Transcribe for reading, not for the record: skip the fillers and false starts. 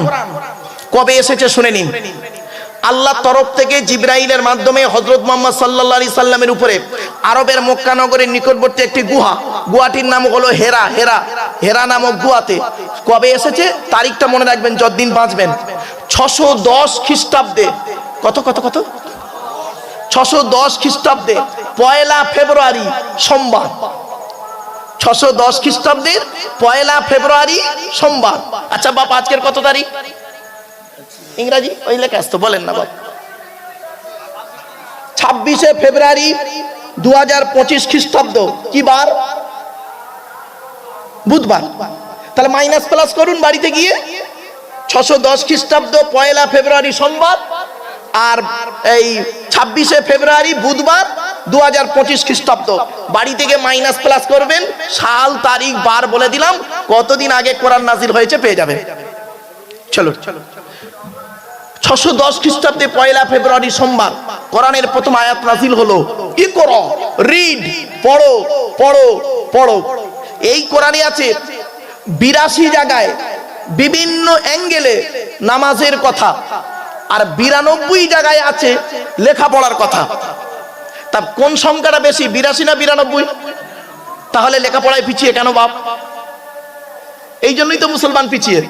কোরআন কবে এসেছে শুনে নিন। আল্লাহর তরফ থেকে জিবরাইলের মাধ্যমে হযরত মুহাম্মদ সাল্লাল্লাহু আলাইহি সাল্লামের উপরে আরবের মক্কা নগরের নিকটবর্তী একটি গুহাটির নাম হলো হেরা। হেরা নামক গুহাতে কবে এসেছে তারিখটা মনে রাখবেন যতদিন বাঁচবেন। 610 খ্রিস্টাব্দে। কত 610 খ্রিস্টাব্দে 1 ফেব্রুয়ারি সোমবার। 610 খ্রিস্টাব্দের 1 ফেব্রুয়ারি সোমবার। আচ্ছা বাপ আজকের কত তারিখ? ইংরেজি ওই লেখা আসতো, বলেন না বাপ। 26 ফেব্রুয়ারি 2025 খ্রিস্টাব্দ। কি বার? বুধবার। তাহলে মাইনাস প্লাস করুন বাড়িতে গিয়ে। 610 খ্রিস্টাব্দ 1 ফেব্রুয়ারি সোমবার, আর এই 26 ফেব্রুয়ারি বুধবার 2025 খ্রিস্টাব্দ। বাড়ি থেকে মাইনাস প্লাস করবেন, সাল তারিখ বার বলে দিলাম, কতদিন আগে কোরআন নাজিল হয়েছে পেয়ে যাবেন। চলো 610 খ্রিস্টাব্দে 1 ফেব্রুয়ারি সোমবার কোরআনের প্রথম আয়াত নাজিল হলো। ইকরা, রিড, পড়ো পড়ো পড়ো। এই কোরআনে আছে 82 জায়গায় বিভিন্ন অ্যাঙ্গেলে নামাজের কথা, আর 92 জায়গায় আছে লেখাপড়ার কথা। তা কোন সংখ্যাটা বেশি, 82 না 92? তাহলে লেখাপড়ায় পিছিয়ে কেন বাপ? এই জন্যই তো মুসলমান পিছিয়ে।